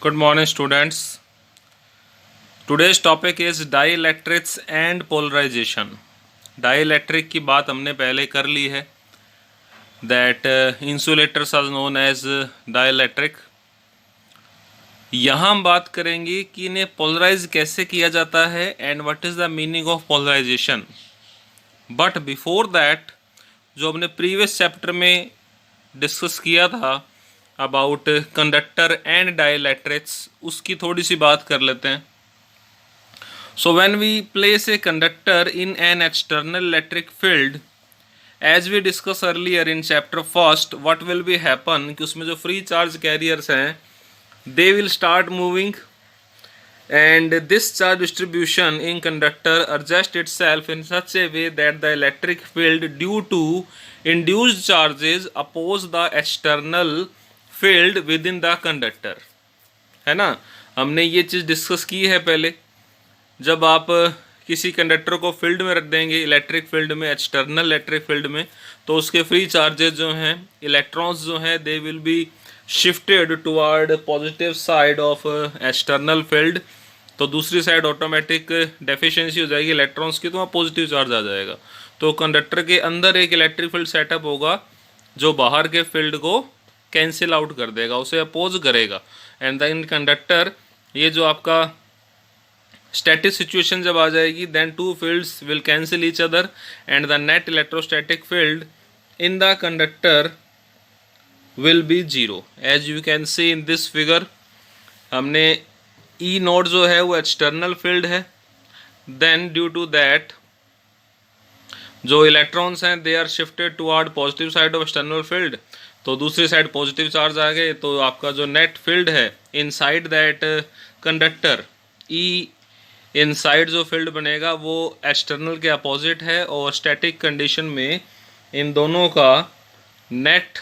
Good morning, students. Today's topic is dielectrics and polarization. Dielectric की बात हमने पहले कर ली है. That insulators are known as dielectric. यहाँ हम बात करेंगे कि इन्हें पोलराइज कैसे किया जाता है and what is the meaning of polarization. But before that, जो हमने प्रीवियस चैप्टर में डिस्कस किया था अबाउट कंडक्टर एंड डाइलेक्ट्रिक्स, उसकी थोड़ी सी बात कर लेते हैं. So when we place a conductor in an external electric field, as we discuss earlier in chapter first, what will be happen कि उसमें जो फ्री चार्ज कैरियर्स हैं they will start moving and this charge distribution in conductor adjusts itself in such a way that the electric field due to induced charges oppose the external field within the conductor. है ना, हमने ये चीज़ discuss की है पहले. जब आप किसी कंडक्टर को फील्ड में रख देंगे, इलेक्ट्रिक फील्ड में, एक्सटर्नल इलेक्ट्रिक फील्ड में, तो उसके फ्री चार्जेस जो हैं, इलेक्ट्रॉन्स जो हैं, they will be shifted toward positive side of external field. तो दूसरी साइड ऑटोमेटिक डेफिशिएंसी हो जाएगी इलेक्ट्रॉन्स की, तो वहाँ पॉजिटिव चार्ज आ जाएगा. तो कंडक्टर के अंदर एक इलेक्ट्रिक फील्ड सेटअप होगा जो बाहर के फील्ड को कैंसिल आउट कर देगा, उसे अपोज करेगा. एंड द इन कंडक्टर, ये जो आपका स्टैटिक सिचुएशन जब आ जाएगी, then two fields will cancel each other and the net electrostatic field in the conductor will be zero. As you can see in this figure, हमने E naught जो है वो एक्सटर्नल फील्ड है. Then due to that जो electrons हैं they are shifted toward positive side of external field, तो दूसरी side positive charge आ गए. तो आपका जो नेट फील्ड है inside that conductor, E inside जो फील्ड बनेगा वो एक्सटर्नल के अपोजिट है, और स्टैटिक कंडीशन में इन दोनों का नेट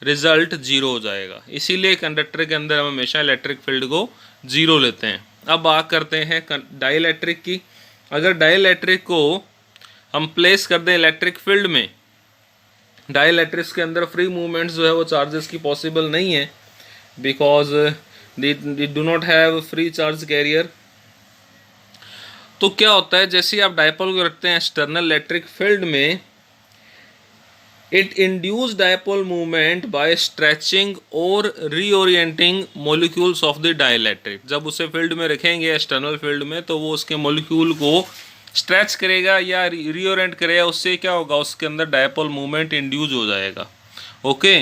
रिजल्ट जीरो हो जाएगा. इसीलिए कंडक्टर के अंदर हम हमेशा इलेक्ट्रिक फील्ड को जीरो लेते हैं. अब बात करते हैं डाइलेक्ट्रिक की. अगर डाइलेक्ट्रिक को हम प्लेस कर दें इलेक्ट्रिक फील्ड में, डाइलेक्ट्रिक्स के अंदर फ्री मूवमेंट्स जो है वो चार्जेस की पॉसिबल नहीं है, because they do not have free charge carrier. तो क्या होता है, जैसे ही आप डायपोल को रखते हैं एक्सटर्नल इलेक्ट्रिक फील्ड में, it induce dipole movement by stretching और reorienting molecules of the dielectric. जब उसे फील्ड में रखेंगे एक्सटर्नल फील्ड में, तो वो उसके मोलिक्यूल को स्ट्रेच करेगा या रीओरिएंट करेगा. उससे क्या होगा, उसके अंदर डायपोल मूवमेंट इंड्यूस हो जाएगा. ओके,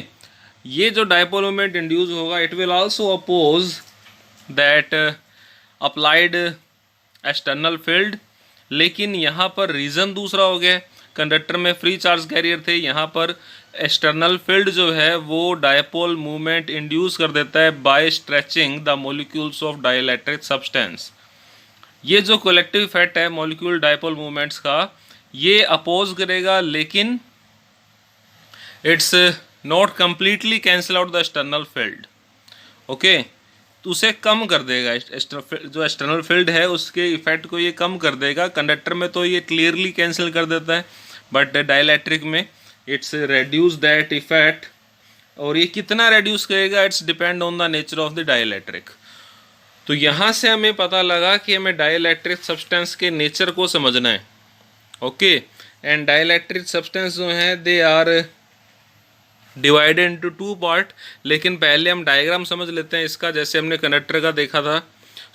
ये जो डायपोल मूवमेंट इंड्यूस होगा, it will also oppose that applied external field. लेकिन यहाँ पर रीज़न दूसरा हो गया. कंडक्टर में फ्री चार्ज कैरियर थे, यहाँ पर एक्सटर्नल फील्ड जो है वो डायपोल मूवमेंट इंड्यूस कर देता है by stretching the molecules of dielectric substance. ये जो कलेक्टिव इफेक्ट है मॉलिक्यूल डायपोल मूवमेंट्स का, ये अपोज करेगा, लेकिन it's not completely cancel out the external field. Okay, तो उसे कम कर देगा. जो एक्सटर्नल फील्ड है उसके इफेक्ट को ये कम कर देगा. कंडक्टर में तो ये क्लियरली कैंसिल कर देता है, बट डाइलेक्ट्रिक में इट्स रेड्यूस दैट इफेक्ट. और ये कितना रेड्यूस करेगा, it's depend on the nature of the dielectric. तो यहाँ से हमें पता लगा कि हमें डाइलेक्ट्रिक सब्सटेंस के नेचर को समझना है. ओके, एंड डाइलेक्ट्रिक सब्सटेंस जो हैं they are divided into two part. लेकिन पहले हम डायग्राम समझ लेते हैं इसका, जैसे हमने कंडक्टर का देखा था.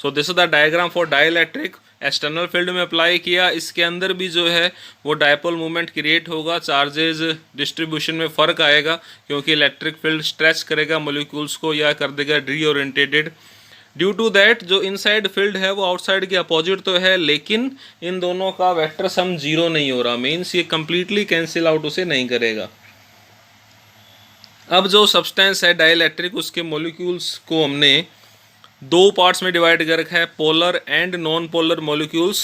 So this is the diagram for dielectric. External field में अप्लाई किया, इसके अंदर भी जो है वो डायपोल मूवमेंट क्रिएट होगा. चार्जेस डिस्ट्रीब्यूशन में फ़र्क आएगा क्योंकि इलेक्ट्रिक फील्ड स्ट्रेच करेगा मॉलिक्यूल्स को या कर देगा रीओरिएंटेड. ड्यू टू दैट जो इनसाइड फील्ड है वो आउटसाइड के अपोजिट तो है, लेकिन इन दोनों का वेक्टर सम जीरो नहीं हो रहा. मीन्स ये कंप्लीटली कैंसिल आउट उसे नहीं करेगा. अब जो सब्सटेंस है डाइलेक्ट्रिक, उसके मॉलिक्यूल्स को हमने दो पार्ट्स में डिवाइड कर रखा है, polar and non polar molecules.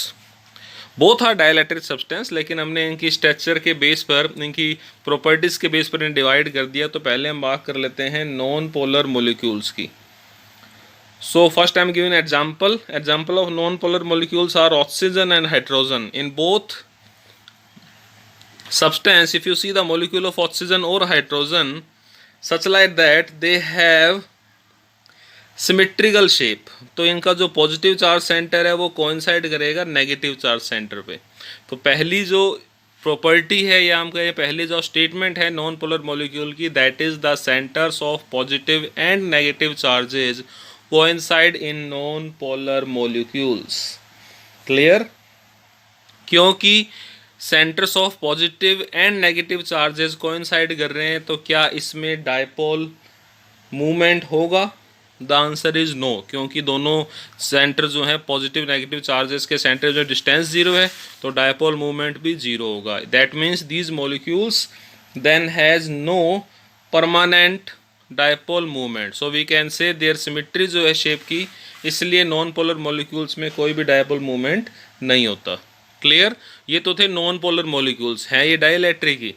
Both are dielectric substance, लेकिन हमने इनकी स्ट्रक्चर के बेस पर, इनकी प्रॉपर्टीज़ के बेस पर इन्हें डिवाइड कर दिया. तो पहले हम बात कर लेते हैं नॉन पोलर मॉलिक्यूल्स की. So first I am giving example of non polar molecules are oxygen and hydrogen. In both substance, if you see the molecule of oxygen or hydrogen, such like that they have symmetrical shape, तो इनका जो positive charge centre है वो coincide करेगा negative charge centre पे। तो पहली जो प्रॉपर्टी है या हम कहें पहली जो स्टेटमेंट है नॉन पोलर मॉलिक्यूल की, that is the centres of positive and negative charges coincide in non polar molecules. Clear? क्योंकि centres of positive and negative charges coincide कर रहे हैं तो क्या इसमें डायपोल मूवमेंट होगा? द आंसर इज नो, क्योंकि दोनों सेंटर जो है पॉजिटिव नेगेटिव चार्जेस के सेंटर जो डिस्टेंस जीरो है तो डायपोल मूवमेंट भी जीरो होगा। That means these molecules then has no permanent dipole movement, so we can say their symmetry जो है शेप की, इसलिए नॉन पोलर मॉलिक्यूल्स में कोई भी डायपोल मूवमेंट नहीं होता। क्लियर? ये तो थे नॉन पोलर मॉलिक्यूल्स, हैं ये डाइइलेक्ट्रिक ही।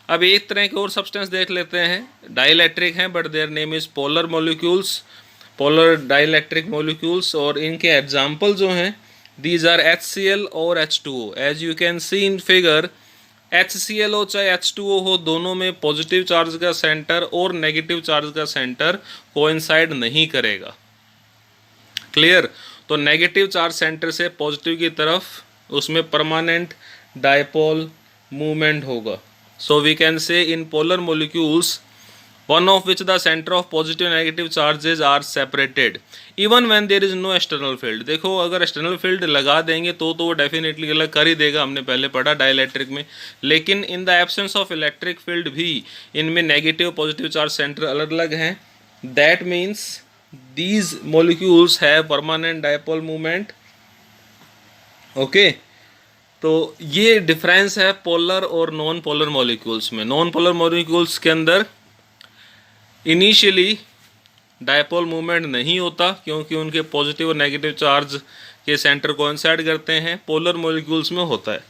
अब एक तरह के और सब्सटेंस देख लेते हैं, डाइइलेक्ट्रिक हैं but their name is polar molecules, polar dielectric molecules, और इनके एग्जाम्पल जो हैं दीज आर HCl और H2O। As you can see in figure, HCl हो चाहे H2O हो, दोनों में पॉजिटिव चार्ज का सेंटर और नेगेटिव चार्ज का सेंटर कोइंसाइड नहीं करेगा। क्लियर? तो नेगेटिव चार्ज सेंटर से पॉजिटिव की तरफ उसमें परमानेंट डायपोल मूवमेंट होगा। So we can say in polar molecules, one of which the center of positive and negative charges are separated, even when there is no external field। देखो अगर external field लगा देंगे तो वो definitely अलग कर ही देगा, हमने पहले पढ़ा डाइइलेक्ट्रिक में। लेकिन in the absence of electric field भी इनमें नेगेटिव पॉजिटिव चार्ज सेंटर अलग अलग हैं। That means these molecules have permanent dipole movement। Okay तो ये डिफरेंस है पोलर और नॉन पोलर मॉलिक्यूल्स में। नॉन पोलर मॉलिक्यूल्स के अंदर इनिशियली डायपोल मूवमेंट नहीं होता क्योंकि उनके पॉजिटिव और नेगेटिव चार्ज के सेंटर कोइंसाइड करते हैं, पोलर मॉलिक्यूल्स में होता है।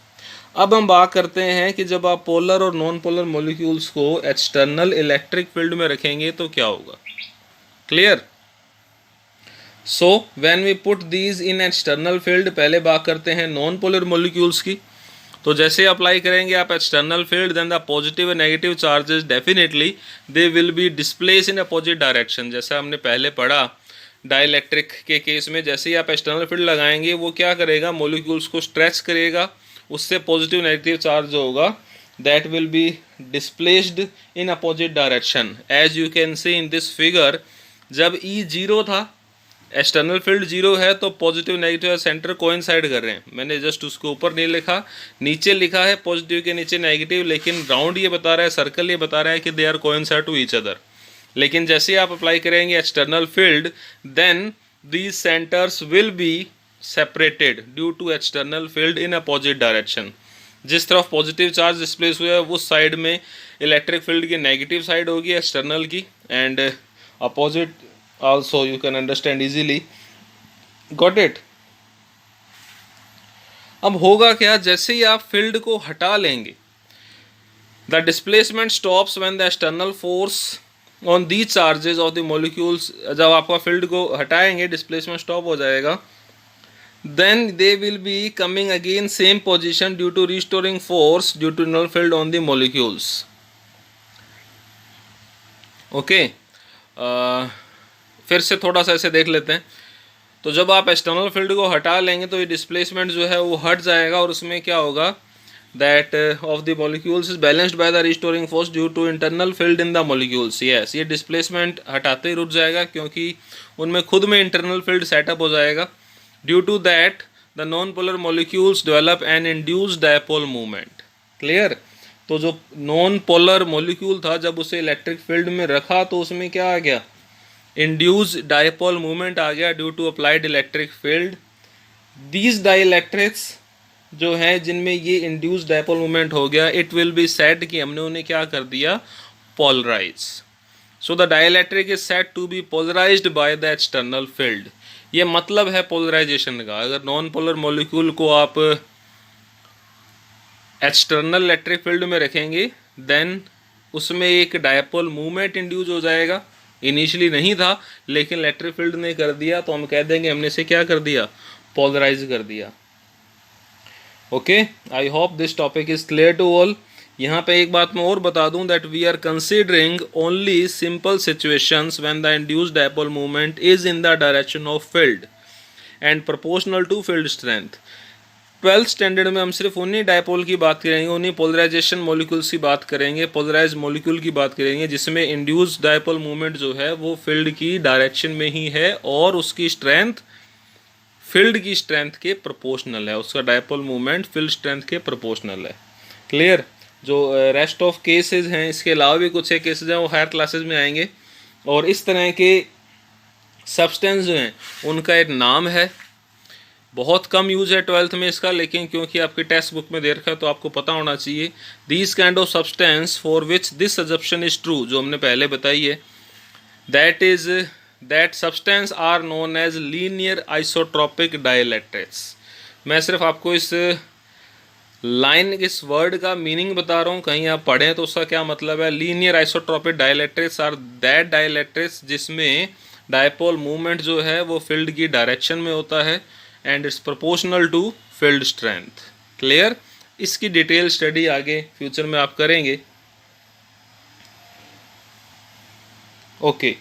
अब हम बात करते हैं कि जब आप पोलर और नॉन पोलर मॉलिक्यूल्स को एक्सटर्नल इलेक्ट्रिक फील्ड में रखेंगे तो क्या होगा। Clear? So when we put these in external field, पहले बात करते हैं नॉन पोलर मॉलिक्यूल्स की। तो जैसे अप्लाई करेंगे आप external field, then the positive and negative charges definitely they will be displace in opposite direction. जैसा हमने पहले पढ़ा डाइइलेक्ट्रिक के केस में, जैसे ही आप एक्सटर्नल फील्ड लगाएंगे वो क्या करेगा, मॉलिक्यूल्स को स्ट्रेच करेगा, उससे पॉजिटिव नेगेटिव चार्ज जो होगा that will be displaced in opposite direction. As you can see in this figure, जब E जीरो था, एक्सटर्नल फील्ड जीरो है, तो पॉजिटिव नेगेटिव सेंटर कोइंसाइड कर रहे हैं। मैंने जस्ट उसके ऊपर नहीं लिखा, नीचे लिखा है पॉजिटिव के नीचे नेगेटिव, लेकिन राउंड ये बता रहा है, सर्कल ये बता रहा है कि they are coincide to each other. लेकिन जैसे आप अप्लाई करेंगे external field, then these centres will be separated due to external field in opposite direction. जिस तरफ पॉजिटिव चार्ज डिस्प्लेस हुआ है उस साइड में इलेक्ट्रिक फील्ड की नेगेटिव साइड होगी एक्सटर्नल की, and opposite also you can understand easily। got it? अब होगा क्या, जैसे ही आप फील्ड को हटा लेंगे, the displacement stops when the external force on these charges of the molecules, जब आपका फील्ड को हटाएंगे डिस्प्लेसमेंट स्टॉप हो जाएगा, then they will be coming again same position due to restoring force due to null field on the molecules। okay? फिर से थोड़ा सा ऐसे देख लेते हैं। तो जब आप एक्सटर्नल फील्ड को हटा लेंगे तो ये डिस्प्लेसमेंट जो है वो हट जाएगा, और उसमें क्या होगा, that of the molecules is balanced by the restoring force due to internal field in the molecules. Yes, ये डिस्प्लेसमेंट हटाते ही रुक जाएगा क्योंकि उनमें खुद में इंटरनल फील्ड सेटअप हो जाएगा। Due to that the non polar molecules develop an induced dipole movement. Clear? तो जो नॉन पोलर मॉलिक्यूल था, जब उसे इलेक्ट्रिक फील्ड में रखा तो उसमें क्या आ गया, इंड्यूस डायपोल मूवमेंट आ गया due to applied electric field. These dielectrics जो हैं जिनमें ये इंड्यूस डायपोल मूवमेंट हो गया, इट विल बी सेड कि हमने उन्हें क्या कर दिया, polarise. So the dielectric is said to be polarised by the external field. ये मतलब है पोलराइजेशन का। अगर नॉन पोलर मॉलिक्यूल को आप एक्सटर्नल इलेक्ट्रिक फील्ड में रखेंगे, देन उसमें एक डायपोल मूवमेंट इंड्यूस हो जाएगा। इनिशियली नहीं था लेकिन इलेक्ट्रिक फील्ड ने कर दिया, तो हम कह देंगे हमने से क्या कर दिया, पोलराइज कर दिया। Okay, I hope this topic is clear to all. यहाँ पे एक बात मैं और बता दूं that we are considering only simple situations when the induced dipole movement is in the direction of field and proportional to field strength. 12th standard में हम सिर्फ उन्हीं डायपोल की बात करेंगे, उन्हीं पोलराइजेशन मॉलिक्यूल्स की बात करेंगे, पोलराइज मॉलिक्यूल की बात करेंगे जिसमें इंड्यूस्ड डायपोल मूवमेंट जो है वो फील्ड की डायरेक्शन में ही है और उसकी स्ट्रेंथ फील्ड की स्ट्रेंथ के प्रोपोर्शनल है, उसका डायपोल मूवमेंट फील्ड स्ट्रेंथ के प्रोपोर्शनल है। क्लियर? जो रेस्ट ऑफ केसेस हैं, इसके अलावा भी कुछ एक केसेस हैं वो हायर क्लासेस में आएंगे। और इस तरह के सब्सटेंस जो हैं उनका एक नाम है, बहुत कम यूज़ है 12th में इसका, लेकिन क्योंकि आपकी टेक्स्ट बुक में दे रखा है तो आपको पता होना चाहिए। These kind of substance for which this assumption is true, जो हमने पहले बताई है, that substance are known as linear isotropic dielectrics. मैं सिर्फ आपको इस लाइन, इस वर्ड का मीनिंग बता रहा हूँ, कहीं आप पढ़ें तो उसका क्या मतलब है। Linear isotropic dielectrics are that dielectrics जिसमें डायपोल मूवमेंट जो है वो फील्ड की डायरेक्शन में होता है and it's proportional to field strength. Clear? इसकी डिटेल स्टडी आगे फ्यूचर में आप करेंगे। Okay,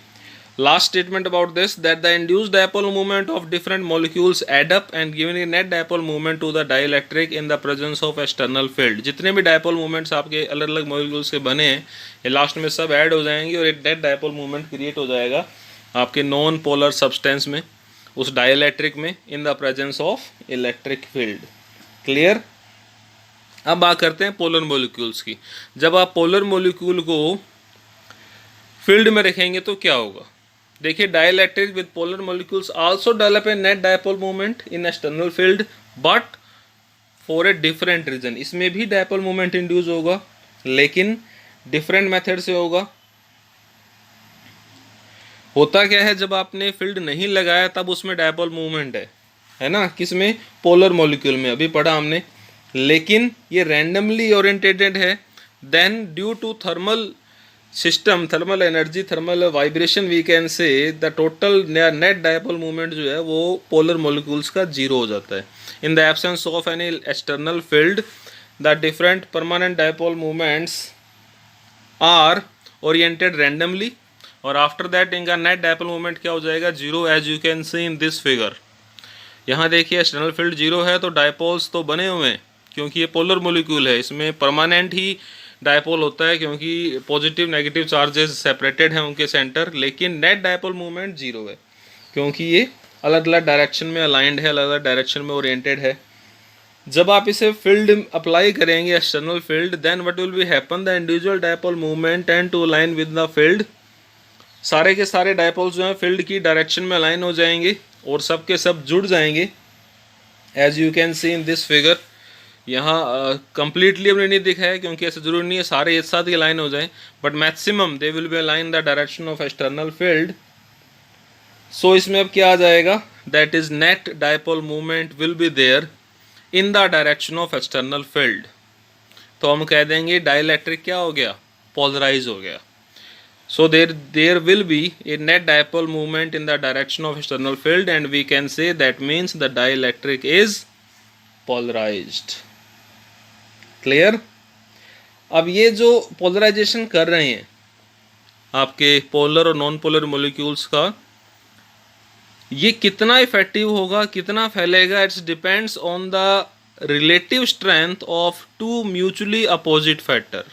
last statement about this, that the induced dipole moment of different molecules add up and giving a net dipole moment to the dielectric in the presence of external field। जितने भी dipole moments आपके अलग अलग molecules के बने हैं ये last में सब ऐड हो जाएंगे और एक net dipole moment क्रिएट हो जाएगा आपके नॉन पोलर सब्सटेंस में, उस डाइलेक्ट्रिक में, in the presence of electric field. Clear? अब बात करते हैं पोलर मोलिक्यूल्स की। जब आप पोलर मोलिक्यूल को फील्ड में रखेंगे तो क्या होगा? देखिए, dielectric with polar molecules also develop a net dipole movement in external field but for a different reason. इसमें भी डायपोल मूवमेंट इंड्यूस होगा लेकिन डिफरेंट मेथड से होगा। होता क्या है, जब आपने फील्ड नहीं लगाया तब उसमें डायपोल मूवमेंट है ना, किसमें? पोलर मॉलिक्यूल में, अभी पढ़ा हमने। लेकिन ये रैंडमली ओरिएंटेड है। Then due to thermal system, thermal energy, thermal vibration, we can say the total net dipole movement जो है वो पोलर मॉलिक्यूल्स का जीरो हो जाता है। In the absence of any external field the different permanent dipole movements are oriented randomly और after that इनका net dipole movement क्या हो जाएगा? Zero, as you can see in this figure. यहाँ देखिए एक्सटर्नल फील्ड जीरो है तो dipoles तो बने हुए हैं क्योंकि ये पोलर मॉलिक्यूल है, इसमें परमानेंट ही डायपोल होता है क्योंकि पॉजिटिव नेगेटिव चार्जेस सेपरेटेड हैं उनके सेंटर, लेकिन नेट डायपोल मूवमेंट जीरो है क्योंकि ये अलग अलग डायरेक्शन में अलाइंड है, अलग अलग डायरेक्शन में ओरिएंटेड है। जब आप इसे फील्ड अप्लाई करेंगे external field, then what will be happen, the individual dipole movement and to align with the field. सारे के सारे डायपोल्स जो हैं फील्ड की डायरेक्शन में अलाइन हो जाएंगे और सब के सब जुड़ जाएंगे, as you can see in this figure. यहाँ कंप्लीटली हमने नहीं दिखाया क्योंकि ऐसा जरूरी नहीं है सारे एक साथ ही अलाइन हो जाएं, but maximum they will be align the direction of external field. So इसमें अब क्या आ जाएगा? That is net dipole movement will be there in the direction of external field. तो हम कह देंगे डाइलेक्ट्रिक क्या हो गया? पोलराइज हो गया। So there will be a net dipole movement in the direction of external field and we can say that means the dielectric is polarized. Clear? अब ये जो पोलराइजेशन कर रहे हैं आपके पोलर और नॉन पोलर मॉलिक्यूल्स का, ये कितना इफेक्टिव होगा, कितना फैलेगा, it's depends on the relative strength of two mutually opposite factor.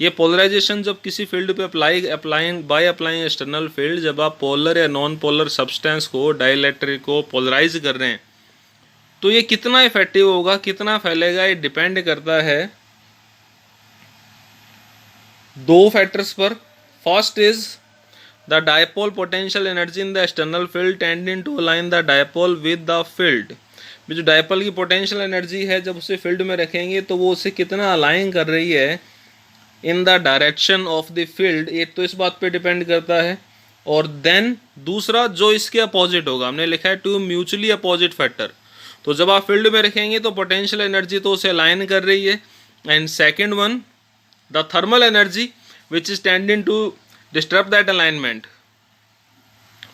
ये पोलराइजेशन जब किसी फील्ड पे अप्लाइंग एक्सटर्नल फील्ड, जब आप पोलर या नॉन पोलर सब्सटेंस को, डाइलेक्ट्रिक को पोलराइज कर रहे हैं तो ये कितना इफेक्टिव होगा, कितना फैलेगा, ये डिपेंड करता है दो फैक्टर्स पर। First is the dipole potential energy in the external field tending to align the dipole with the field. जो डायपोल की पोटेंशियल एनर्जी है जब उसे फील्ड में रखेंगे तो वो उसे कितना अलाइन कर रही है in the direction of the field, एक तो इस बात पे डिपेंड करता है। और देन दूसरा जो इसके अपोजिट होगा, हमने लिखा है टू म्यूचुअली अपोजिट फैक्टर, तो जब आप फील्ड में रखेंगे तो पोटेंशियल एनर्जी तो उसे अलाइन कर रही है, and second one the thermal energy which is tending to disturb that alignment.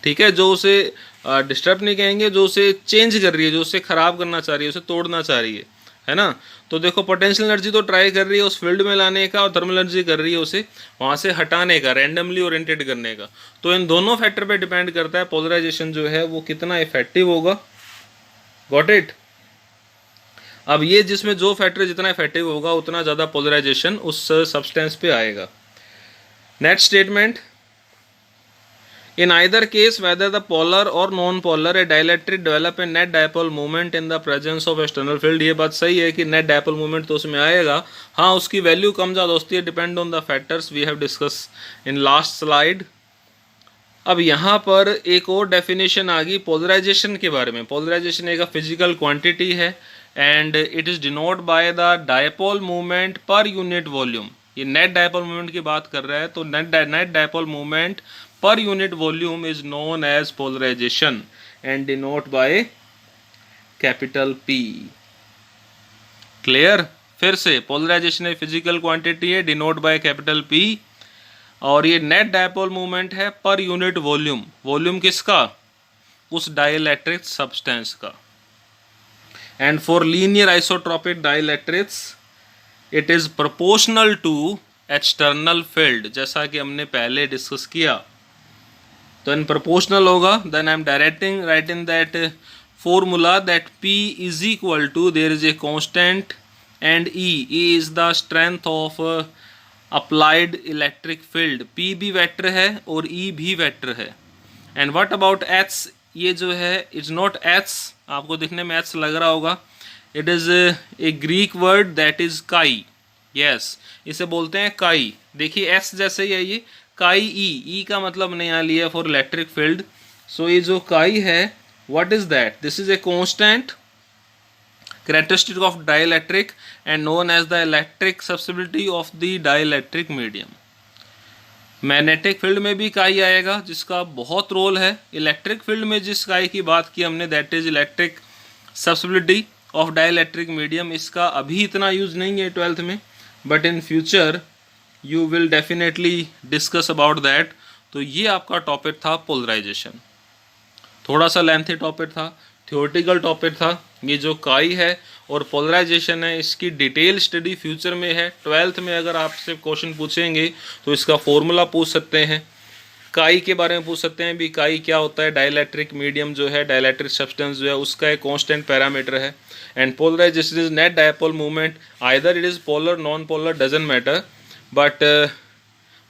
ठीक है, जो उसे डिस्टर्ब नहीं कहेंगे, जो उसे चेंज कर रही है, जो उसे खराब करना चाह रही है, उसे तोड़ना चाह रही है, है ना। तो देखो पोटेंशियल एनर्जी तो ट्राई कर रही है उस फील्ड में लाने का और थर्मल एनर्जी कर रही है उसे वहाँ से हटाने का, रैंडमली ओरिएंटेड करने का। तो इन दोनों फैक्टर पे डिपेंड करता है पोलराइजेशन जो है वो कितना इफेक्टिव होगा। Got it. अब ये जिसमें जो फैक्टर जितना इफेक्टिव होगा उतना ज़्यादा पोलराइजेशन उस सब्सटेंस पे आएगा। Next statement, in either case whether the polar or non-polar a dielectric develop a net dipole moment in the presence of external field। ये बात सही है कि net dipole moment तो उसमें आएगा, हाँ उसकी वैल्यू कम ज़्यादा होती है, depend on the factors we have discuss in last slide. अब यहाँ पर एक और डेफिनेशन आ गई पोलराइजेशन के बारे में। पोलराइजेशन एक फिजिकल क्वांटिटी है and it is denote by the dipole movement per unit volume. ये नेट डायपोल मूवमेंट की बात कर रहा है, तो net dipole movement per unit volume is known as polarization and denote by capital P। Clear. फिर से पोलराइजेशन एक फिजिकल क्वांटिटी है, डिनोट बाय कैपिटल P, और ये नेट डायपोल मूवमेंट है पर यूनिट वॉल्यूम। वॉल्यूम किसका? उस डाइलेक्ट्रिक सब्सटेंस का। And for linear isotropic dielectrics it is proportional to external field, जैसा कि हमने पहले डिस्कस किया। तो इन प्रोपोर्शनल होगा, then I am writing that formula that P is equal to, there is a constant and E is the strength of applied electric field. P भी vector है और E भी वेक्टर है। एंड व्हाट अबाउट H, ये जो है it's not H, आपको दिखने में H लग रहा होगा, it is a Greek word that is काई। यस, इसे बोलते हैं काई। देखिए S जैसे ही है ये काई ई का मतलब हमने यहाँ लिया फॉर इलेक्ट्रिक फील्ड। सो ये जो काई है what is that, this is a constant characteristic of dielectric and known as the electric susceptibility of the dielectric medium. Magnetic field में भी काई आएगा जिसका बहुत रोल है। इलेक्ट्रिक फील्ड में जिस काई की बात की हमने that is electric susceptibility of dielectric medium. इसका अभी इतना यूज नहीं है 12th में, but in future you will definitely discuss about that. तो ये आपका टॉपिक था पोलराइजेशन। थोड़ा सा लेंथी टॉपिक था, थियोरेटिकल टॉपिक था। ये जो काई है और पोलराइजेशन है इसकी डिटेल स्टडी फ्यूचर में है। 12th में अगर आपसे क्वेश्चन पूछेंगे तो इसका फॉर्मूला पूछ सकते हैं, काई के बारे में पूछ सकते हैं भी काई क्या होता है। डाइलेक्ट्रिक मीडियम जो है, डाइलेक्ट्रिक सब्सटेंस जो है उसका एक कांस्टेंट पैरामीटर है। And polarisation is net dipole movement, either it is polar non polar doesn't matter, but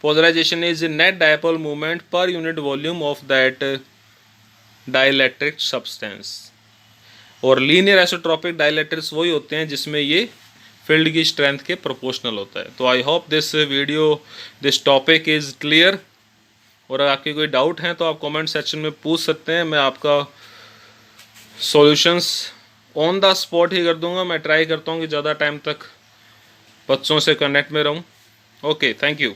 polarization is a net dipole moment per unit volume of that dielectric substance। और linear isotropic dielectrics वही होते हैं जिसमें ये field की strength के proportional होता है। तो आई hope this topic is clear. और अगर आपके कोई डाउट हैं तो आप कमेंट सेक्शन में पूछ सकते हैं, मैं आपका सॉल्यूशंस ऑन द स्पॉट ही कर दूंगा। मैं ट्राई करता हूँ कि ज़्यादा टाइम तक बच्चों से कनेक्ट में रहूँ। Okay, thank you.